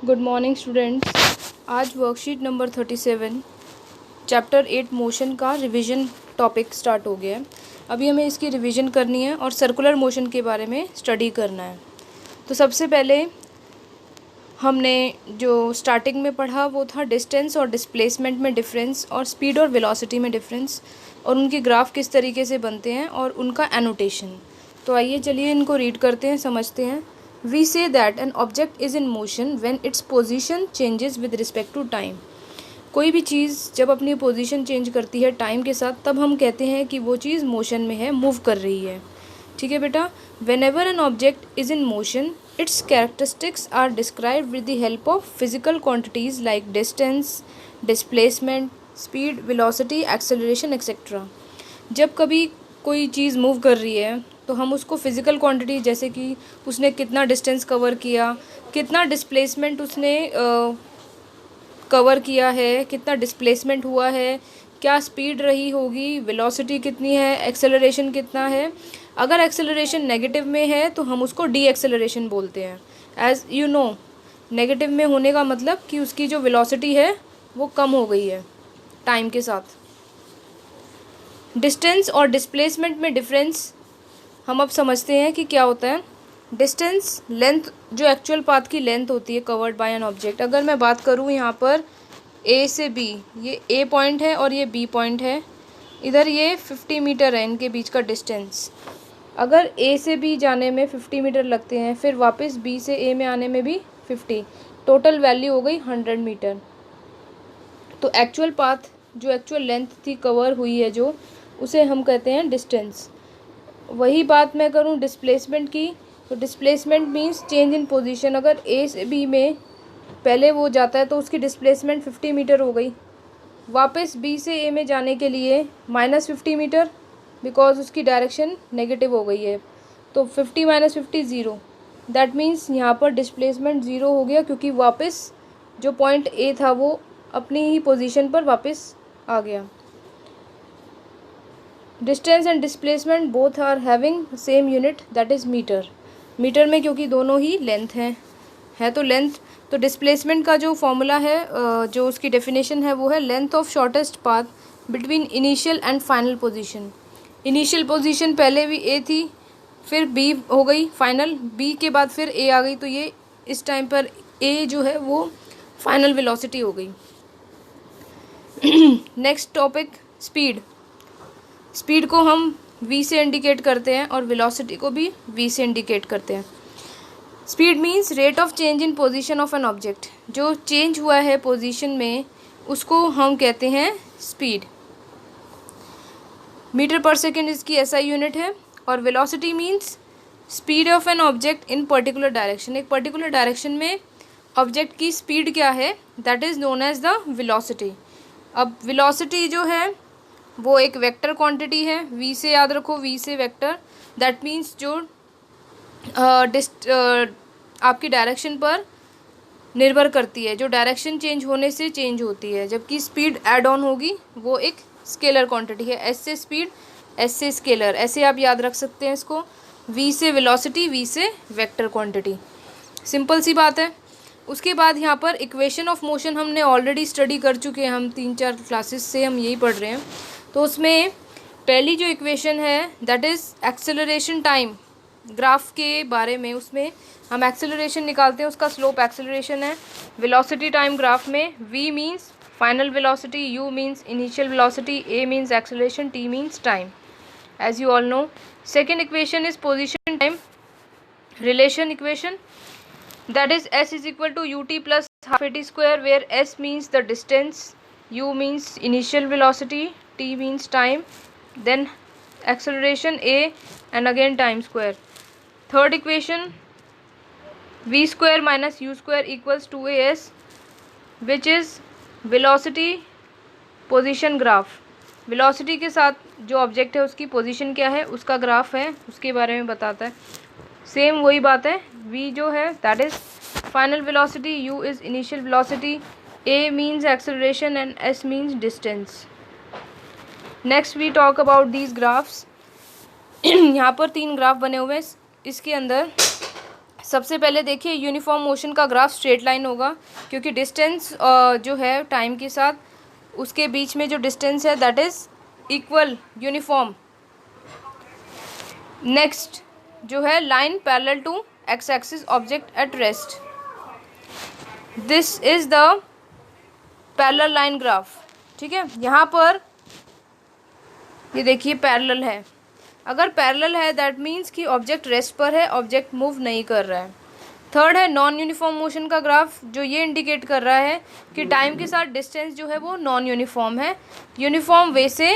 Good morning students. आज worksheet number 37 chapter 8 motion का revision topic start हो गया है। अभी हमें इसकी रिवीजन करनी है और सर्कुलर मोशन के बारे में स्टडी करना है। तो सबसे पहले हमने जो स्टार्टिंग में पढ़ा वो था डिस्टेंस और डिस्प्लेसमेंट में डिफरेंस और स्पीड और वेलोसिटी में डिफरेंस और उनके ग्राफ किस तरीके से बनते हैं और उनका एनोटेशन। तो आइए चलिए इनको रीड करते हैं, समझते हैं। We say that an object is in motion when its position changes with respect to time. कोई भी चीज़ जब अपनी पोजीशन चेंज करती है टाइम के साथ तब हम कहते हैं कि वो चीज़ मोशन में है, मूव कर रही है। ठीक है बेटा। Whenever an object is in motion, its characteristics are described with the help of physical quantities like distance, displacement, speed, velocity, acceleration, etc. जब कभी कोई चीज़ मूव कर रही है तो हम उसको फिज़िकल क्वांटिटी जैसे कि उसने कितना डिस्टेंस कवर किया, कितना डिस्प्लेसमेंट उसने कवर किया है, कितना डिस्प्लेसमेंट हुआ है, क्या स्पीड रही होगी, वेलोसिटी कितनी है, एक्सेलरेशन कितना है। अगर एक्सेलरेशन नेगेटिव में है तो हम उसको डी एक्सेलरेशन बोलते हैं। एज़ यू नो, नेगेटिव में होने का मतलब कि उसकी जो वेलोसिटी है वो कम हो गई है टाइम के साथ। डिस्टेंस और डिस्प्लेसमेंट में डिफरेंस हम अब समझते हैं कि क्या होता है। डिस्टेंस लेंथ, जो एक्चुअल पाथ की लेंथ होती है कवर्ड बाय एन ऑब्जेक्ट। अगर मैं बात करूँ यहाँ पर ए से बी, ये ए पॉइंट है और ये बी पॉइंट है, इधर ये 50 मीटर है इनके बीच का डिस्टेंस। अगर ए से बी जाने में 50 मीटर लगते हैं, फिर वापस बी से ए में आने में भी 50, टोटल वैल्यू हो गई 100 मीटर। तो एक्चुअल पाथ, जो एक्चुअल लेंथ थी कवर हुई है जो, उसे हम कहते हैं डिस्टेंस। वही बात मैं करूं डिस्प्लेसमेंट की, तो displacement means change in position. अगर ए से बी में पहले वो जाता है तो उसकी डिस्प्लेसमेंट 50 मीटर हो गई। वापस बी से ए में जाने के लिए -50 मीटर, बिकॉज उसकी डायरेक्शन नेगेटिव हो गई है। तो 50 - 50 ज़ीरो। दैट मीन्स यहाँ पर डिस्प्लेसमेंट ज़ीरो हो गया, क्योंकि वापस जो पॉइंट ए था वो अपनी ही पोजीशन पर वापस आ गया। Distance and displacement both are having same unit, that is meter. Meter में क्योंकि दोनों ही लेंथ है तो लेंथ। तो डिस्प्लेसमेंट का जो फॉर्मूला है, जो उसकी डेफिनेशन है वो है length of shortest path between initial and final position. Initial position पहले भी ए थी, फिर बी हो गई फाइनल, बी के बाद फिर ए आ गई, तो ये इस टाइम पर ए जो है वो फाइनल वेलोसिटी हो गई। Next topic, speed. स्पीड को हम v से इंडिकेट करते हैं और वेलोसिटी को भी v से इंडिकेट करते हैं। Speed means rate of change in position of an object. जो चेंज हुआ है पोजीशन में उसको हम कहते हैं स्पीड। मीटर पर सेकेंड इसकी एसआई यूनिट है। और velocity means speed of an object in particular direction. एक पर्टिकुलर डायरेक्शन में ऑब्जेक्ट की स्पीड क्या है, that is known as the velocity. अब वेलोसिटी जो है वो एक वेक्टर क्वांटिटी है, v से याद रखो, v से वेक्टर। दैट मीन्स जो आपकी डायरेक्शन पर निर्भर करती है, जो डायरेक्शन चेंज होने से चेंज होती है। जबकि स्पीड ऐड ऑन होगी वो एक स्केलर क्वांटिटी है। s से स्पीड, s से स्केलर, ऐसे आप याद रख सकते हैं इसको। v से वेलोसिटी, v से वेक्टर क्वांटिटी। सिंपल सी बात है। उसके बाद यहाँ पर इक्वेशन ऑफ मोशन हमने ऑलरेडी स्टडी कर चुके हैं, हम 3-4 क्लासेस से हम यही पढ़ रहे हैं। तो उसमें पहली जो इक्वेशन है that is acceleration time. Graph के बारे में उसमें हम एक्सेलरेशन निकालते हैं, उसका स्लोप एक्सेलरेशन है। वेलोसिटी टाइम ग्राफ में v means final velocity, u means initial velocity, a means acceleration, t means time, as you all know. Second equation is position time relation equation, that is s is equal to ut plus half at square, where s means the distance, u means initial velocity, t means time, then acceleration a, and again time square. Third equation, v square minus u square equals 2as, which is velocity position graph. Velocity के साथ जो object है उसकी position क्या है उसका graph है, उसके बारे में बताता है। सेम वही बात है, v जो है that is final velocity, u is initial velocity, a means acceleration and s means distance. Next we talk about these graphs. यहाँ पर 3 ग्राफ बने हुए हैं। इसके अंदर सबसे पहले देखिए यूनिफॉर्म मोशन का ग्राफ स्ट्रेट लाइन होगा, क्योंकि डिस्टेंस जो है टाइम के साथ उसके बीच में जो डिस्टेंस है that is equal uniform. Next जो है line parallel to X axis object at rest, this is the parallel line graph. ठीक है, यहाँ पर ये देखिए पैरेलल है, अगर पैरेलल है दैट मीन्स कि ऑब्जेक्ट रेस्ट पर है, ऑब्जेक्ट मूव नहीं कर रहा है। थर्ड है नॉन यूनिफॉर्म मोशन का ग्राफ, जो ये इंडिकेट कर रहा है कि टाइम के साथ डिस्टेंस जो है वो नॉन यूनिफॉर्म है, यूनिफॉर्म वे से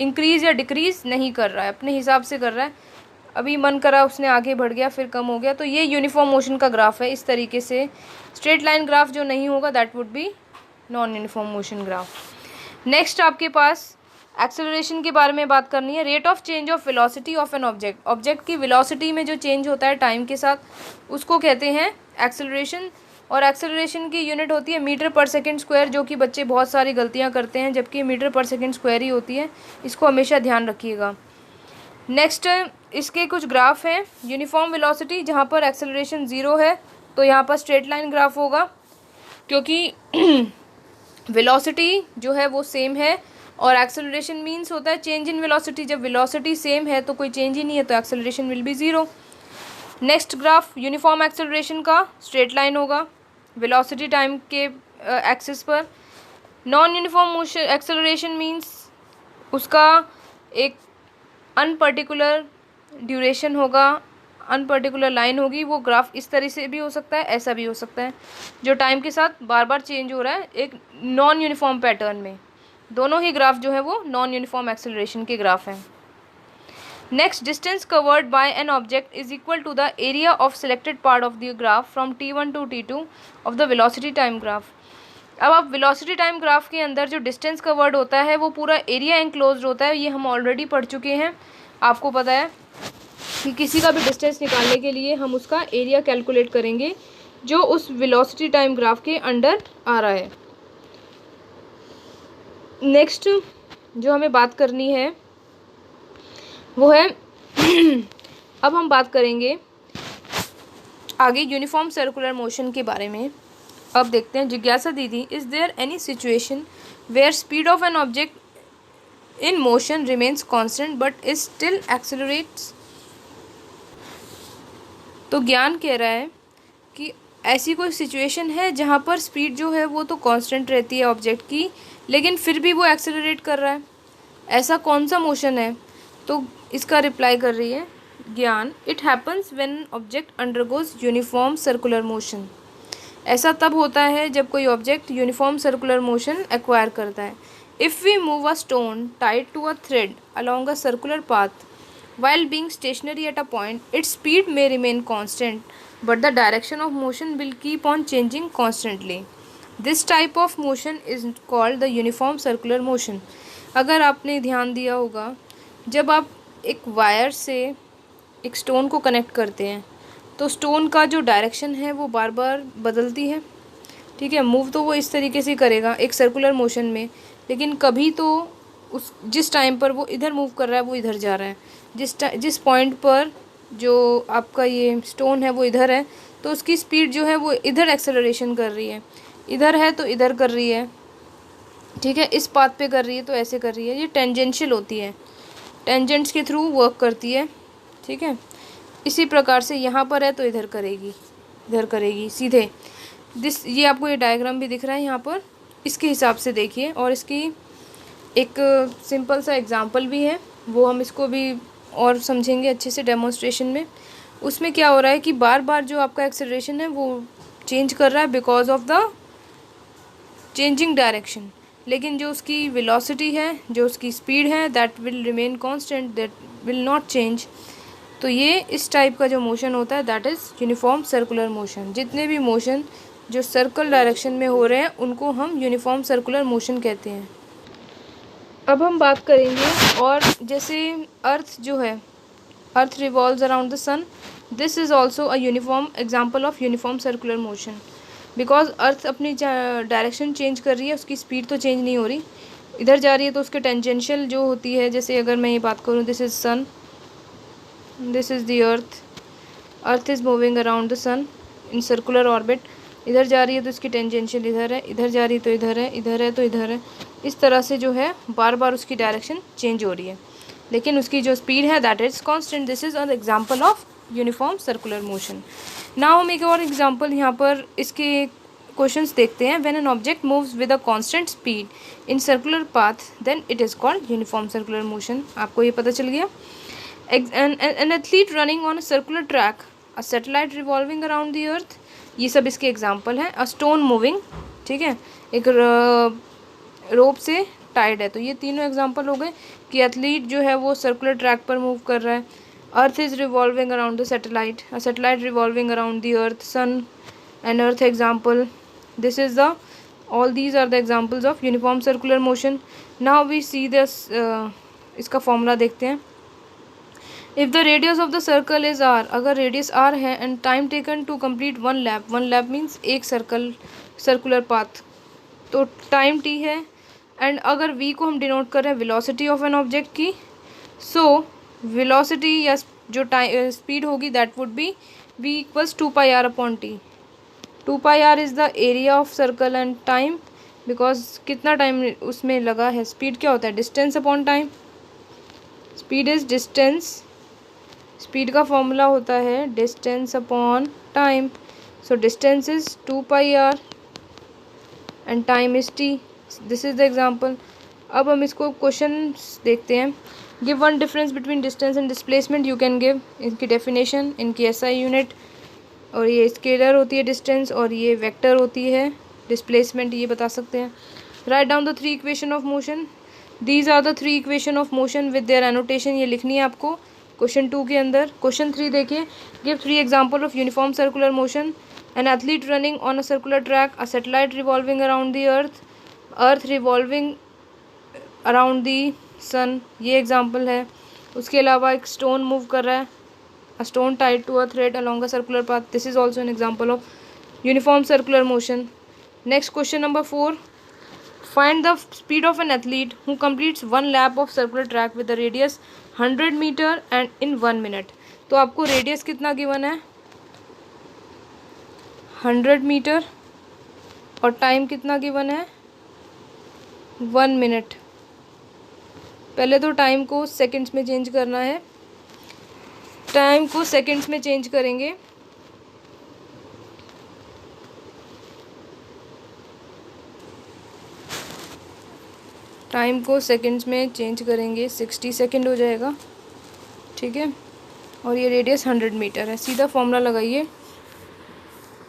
इंक्रीज या डिक्रीज नहीं कर रहा है, अपने हिसाब से कर रहा है। अभी मन करा उसने आगे बढ़ गया फिर कम हो गया, तो ये यूनिफॉर्म मोशन का ग्राफ है। इस तरीके से स्ट्रेट लाइन ग्राफ जो नहीं होगा that would B non uniform motion graph. Next आपके पास एक्सेलरेशन के बारे में बात करनी है। Rate of change of velocity of an object, object की वेलोसिटी में जो चेंज होता है टाइम के साथ उसको कहते हैं एक्सेलरेशन, और एक्सेलरेशन की यूनिट होती है मीटर पर सेकंड स्क्वायर, जो कि बच्चे बहुत सारी गलतियां करते हैं, जबकि मीटर पर सेकंड स्क्वायर ही होती है, इसको हमेशा ध्यान रखिएगा। नेक्स्ट इसके कुछ ग्राफ हैं। यूनिफॉर्म वेलोसिटी जहाँ पर एक्सेलरेशन 0 है तो यहाँ पर स्ट्रेट लाइन ग्राफ होगा, क्योंकि वेलोसिटी जो है वो सेम है, और एक्सेलरेशन मीन्स होता है चेंज इन वेलोसिटी। जब वेलोसिटी सेम है तो कोई चेंज ही नहीं है, तो acceleration will be 0। Next graph uniform acceleration का स्ट्रेट लाइन होगा वेलोसिटी टाइम के एक्सिस पर। Non uniform motion acceleration means उसका एक अनपर्टिकुलर ड्यूरेशन होगा, अनपर्टिकुलर लाइन होगी। वो ग्राफ इस तरह से भी हो सकता है, ऐसा भी हो सकता है, जो टाइम के साथ बार बार चेंज हो रहा है एक नॉन यूनिफॉर्म पैटर्न में। दोनों ही ग्राफ जो है वो नॉन यूनिफॉर्म एक्सेलरेशन के ग्राफ हैं। Next distance covered by an object is equal to the area of selected part of the graph from T1 to T2 of the velocity time graph. अब आप velocity time graph के अंदर जो distance covered होता है वो पूरा area enclosed होता है, ये हम ऑलरेडी पढ़ चुके हैं। आपको पता है कि किसी का भी डिस्टेंस निकालने के लिए हम उसका एरिया कैलकुलेट करेंगे जो उस वेलोसिटी टाइम ग्राफ के अंडर आ रहा है। नेक्स्ट जो हमें बात करनी है वो है अब हम बात करेंगे आगे यूनिफॉर्म सर्कुलर मोशन के बारे में। अब देखते हैं जिज्ञासा दीदी, is there any situation where speed of an object in motion remains constant but is still accelerates. तो ज्ञान कह रहा है कि ऐसी कोई सिचुएशन है जहाँ पर स्पीड जो है वो तो कांस्टेंट रहती है ऑब्जेक्ट की, लेकिन फिर भी वो एक्सेलरेट कर रहा है, ऐसा कौन सा मोशन है। तो इसका रिप्लाई कर रही है Gyan, it happens when object undergoes uniform circular motion. ऐसा तब होता है जब कोई object uniform circular motion acquire करता है। If we move a stone tied to a thread along a circular path while being stationary at a point, its speed may remain constant but the direction of motion will keep on changing constantly. This type of motion is called the uniform circular motion. अगर आपने ध्यान दिया होगा, जब आप एक wire से एक स्टोन को कनेक्ट करते हैं तो स्टोन का जो डायरेक्शन है वो बार बार बदलती है। ठीक है, मूव तो वो इस तरीके से करेगा एक सर्कुलर मोशन में, लेकिन कभी तो उस जिस टाइम पर वो इधर मूव कर रहा है वो इधर जा रहा है, जिस पॉइंट पर जो आपका ये स्टोन है वो इधर है तो उसकी स्पीड जो है वो इधर एक्सेलरेशन कर रही है, इधर है तो इधर कर रही है। ठीक है, इस पाथ पे कर रही है तो ऐसे कर रही है, ये टेंजेंशियल होती है, टेंजेंट्स के थ्रू वर्क करती है। ठीक है, इसी प्रकार से यहाँ पर है तो इधर करेगी सीधे। ये आपको ये डायग्राम भी दिख रहा है यहाँ पर, इसके हिसाब से देखिए। और इसकी एक सिंपल सा एग्जांपल भी है, वो हम इसको भी और समझेंगे अच्छे से डेमोन्स्ट्रेशन में। उसमें क्या हो रहा है कि बार बार जो आपका एक्सेलरेशन है वो चेंज कर रहा है because of the changing direction, लेकिन जो उसकी वेलोसिटी है, जो उसकी स्पीड है, that will remain constant, that will not change. तो ये इस टाइप का जो मोशन होता है that is uniform circular motion. जितने भी मोशन जो सर्कल डायरेक्शन में हो रहे हैं उनको हम यूनिफॉर्म सर्कुलर मोशन कहते हैं। अब हम बात करेंगे, और जैसे अर्थ जो है, earth revolves around the sun, this is also a uniform example of uniform circular motion. Because earth अपनी डायरेक्शन चेंज कर रही है, उसकी स्पीड तो चेंज नहीं हो रही, इधर जा रही है तो उसके टेंजेंशियल जो होती है, जैसे अगर मैं ये बात करूँ, this is sun, this is the earth, earth is moving around the sun in circular orbit. इधर जा रही है तो इसकी टेंजेंशियल इधर है, इधर जा रही है तो इधर है, इधर है तो इधर है। इस तरह से जो है बार बार उसकी डायरेक्शन चेंज हो रही है, लेकिन उसकी जो स्पीड है that is constant. This is an example of uniform circular motion. Now हम एक और एग्जांपल यहाँ पर इसके क्वेश्चंस देखते हैं। When an object moves with a constant speed in circular path then it is called uniform circular motion. आपको ये पता चल गया। An athlete running on a circular track, a satellite revolving around the earth, ये सब इसके example हैं। A stone moving, ठीक है, एक रोप से टाइड है। तो ये तीनों एग्जाम्पल हो गए कि एथलीट जो है वो सर्कुलर ट्रैक पर मूव कर रहा है। Earth is revolving around the satellite, a satellite revolving around the earth, sun and earth example. This is the all these are the examples of uniform circular motion. Now we see this इसका formula देखते हैं। If the radius of the circle is r, अगर radius r है and time taken to complete one lap means एक circular path, तो time t है। And अगर v को हम डिनोट कर रहे हैं वेलोसिटी ऑफ एन ऑब्जेक्ट की, सो वेलोसिटी या जो स्पीड होगी that would B v equals 2πr/t। 2πr is the area of circle and time, because कितना टाइम उसमें लगा है। स्पीड क्या होता है? Distance upon time. Speed is distance, speed का फॉर्मूला होता है distance upon time. So distance is 2πr and time is t। This is the example. अब हम इसको क्वेश्चन देखते हैं। Give one difference between distance and displacement you can give. इनकी definition, इनकी SI यूनिट, और ये स्केलर होती है डिस्टेंस और ये वेक्टर होती है डिस्प्लेसमेंट, ये बता सकते हैं। Write down the 3 equation of motion. These are the 3 equation of motion with their annotation. ये लिखनी है आपको क्वेश्चन 2 के अंदर। क्वेश्चन 3 देखिए। Give 3 example of uniform circular motion. An athlete running on a circular track, a satellite revolving around the earth, earth revolving around the sun, ये example है। उसके अलावा एक स्टोन मूव कर रहा है, a stone tied to a thread along a circular path. This is also an example of uniform circular motion. Next question number 4. Find the speed of an athlete who completes one lap of circular track with a radius 100 meter and in 1 minute. तो आपको radius कितना given है? 100 metre, और time कितना given है? 1 minute. पहले तो time को सेकंड्स में चेंज करना है। टाइम को सेकंड्स में चेंज करेंगे। टाइम को सेकंड्स में चेंज करेंगे, 60 सेकंड हो जाएगा, ठीक है। और ये रेडियस 100 मीटर है। सीधा फॉर्मूला लगाइए,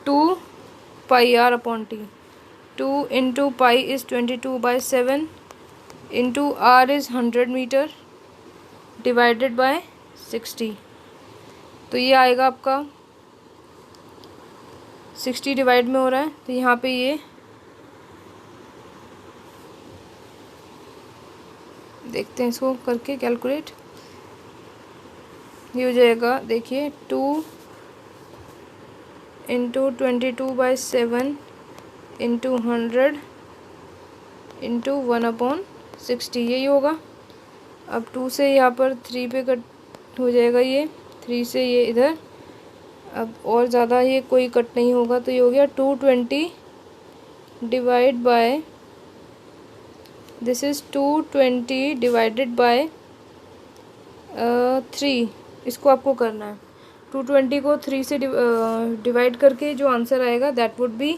2πr/t। 2 into pi is 22/7 into r is 100 metre divided by 60। तो ये आएगा आपका 60 डिवाइड में हो रहा है, तो यहाँ पे ये देखते हैं इसको करके कैलकुलेट। ये हो जाएगा, देखिए 2 इंटू 22/7 इंटू 100 इंटू 1/60, यही होगा। अब 2 से यहाँ पर 3 पे कट हो जाएगा, ये 3 से ये इधर, अब और ज़्यादा ये कोई कट नहीं होगा, तो ये हो गया 220 divide bye, this is 220 divided by 3। इसको आपको करना है 220 को 3 से डिवाइड करके जो आंसर आएगा that would be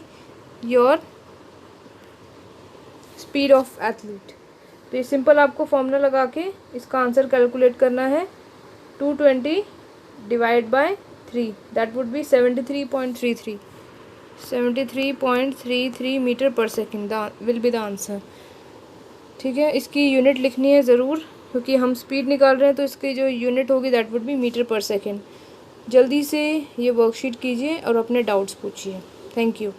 your speed of athlete. तो ये सिंपल आपको फॉर्मूला लगा के इसका आंसर कैलकुलेट करना है। 220 divide by 3 that would be 73.33 metre पर second will be the answer, ठीक है। इसकी यूनिट लिखनी है ज़रूर, क्योंकि हम स्पीड निकाल रहे हैं, तो इसकी जो यूनिट होगी दैट वुड बी मीटर पर सेकेंड। जल्दी से ये वर्कशीट कीजिए और अपने डाउट्स पूछिए। Thank you.